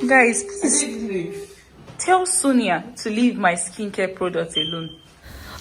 Guys, please tell Sonia to leave my skincare products alone.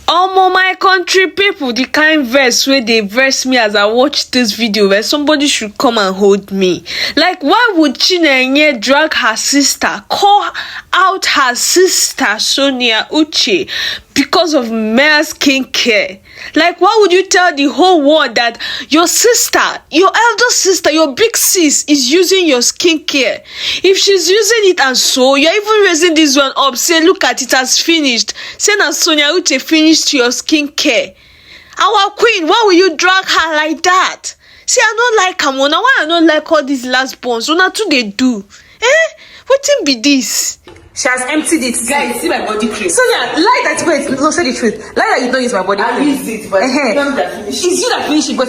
My country people, the kind verse where they verse me as I watch this video where somebody should come and hold me. Like, why would Chinenye drag her sister, call out her sister Sonia Uche because of male skincare? Like, why would you tell the whole world that your sister, your elder sister, your big sis is using your skincare? If she's using it and so, you're even raising this one up, say, look at it has finished. Say that Sonia Uche finished your skincare. Our queen, why will you drag her like that? See, I don't like Kamona. Why I don't like all these last bonds? So now too they do. What thing be this? She has emptied it. Guys, see my body cream. Sonia, lie that wait, no, say the truth. Lie that you don't use my body cream. I used it, but it's you that finished it. But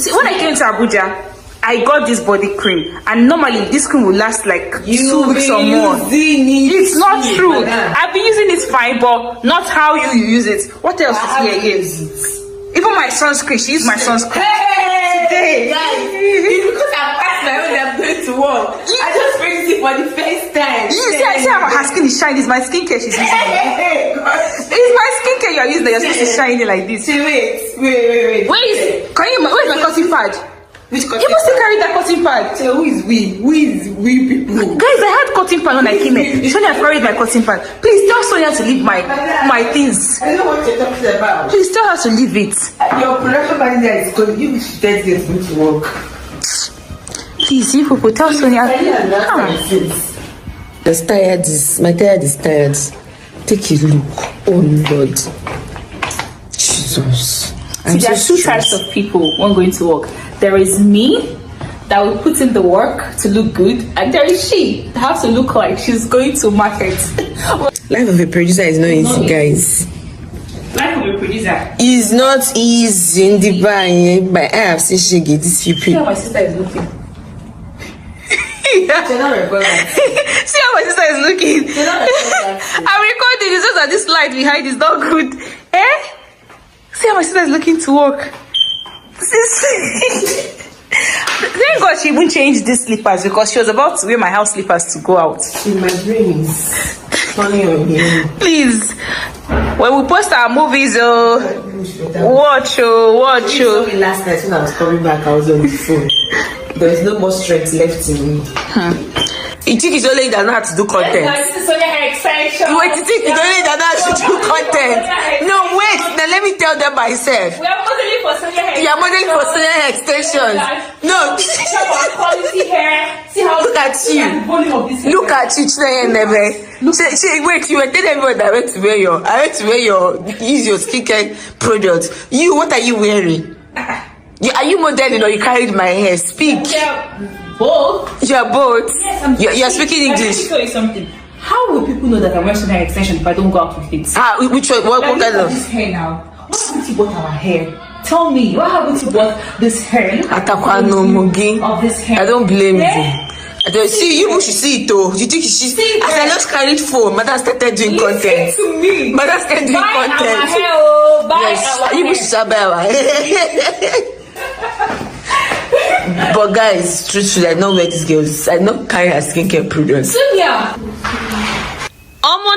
see, when I came to Abuja, I got this body cream, and normally this cream will last like 2 weeks or more. It's not true. I've been using it fine, but not how you use it. What else is here again? Even my sunscreen, she used my sunscreen. Hey, guys, it's because I'm past my own, I'm going to work. I just raised it for the first time. You see how her skin is shiny. It's my skincare she's using. It's my skincare you're using. Your skin is shiny like this. Wait. Where's my cotton pad? Which cotton You must have carried that cotton pad. So who is we? Who is we people? Guys, I had cotton pad when I came in. Sonia carried my cotton pad. Please tell Sonia to leave my things. I don't know what you're talking about. Please tell her to leave it. Your production manager is going. You should tell them to go to work. Please, you people, tell Sonia. Just tired. My tired is tired. Take a look. Oh Lord. Jesus. See, there are two types of people when going to work. There is me that will put in the work to look good, and there is she that has to look like she's going to market. Life of a producer is not easy, guys. Life of a producer is not easy in the buying, but I have seen she get this few people. See how my sister is looking. See how my sister is looking. I'm recording. It's just that this light behind is not good. See how my sister is looking to work. Thank God she even changed these slippers because she was about to wear my house slippers to go out. In my dreams. Please, when we post our movies, watch. Last night when I was coming back, I was on the phone. There is no more strength left in me. You think it's only that know how to do content? This is Sonia hair extension. Wait, you think it's only that know how to do content? No, wait. Now let me tell them myself. We are modeling for Sonia hair. You are modeling for Sonia hair extensions. No. Quality hair. See how look at you. Look at you, Chinenye Nnebe. Wait, you were telling everyone that I went to wear your use your skincare products. You, what are you wearing? Are you modeling or you carried my hair? Speak. Both. You're both. Yes, you're speaking English. Let me tell you something. How will people know that I'm wearing hair extension if I don't go out with it? Which one? What kind of? This hair now. What happened to both our hair? Tell me, what happened to both this hair? Of this hair. I don't blame you. I don't see you should see it though. You think she see as I just carried phone, Mother started doing content. To me. Mother started doing content. Our hair, yes, you should But guys, truthfully, I know where this girls. I don't carry her skincare products. Sonia.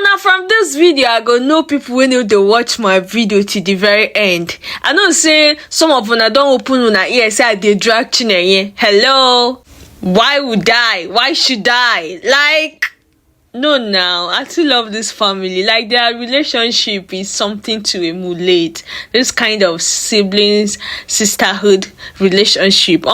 Now from this video, I go know people when they watch my video to the very end. I know say some of them don't open una ear say they drag Chinenye. Hello, why would I? Why should I? Like, no, now I still love this family. Like, their relationship is something to emulate. This kind of siblings, sisterhood relationship.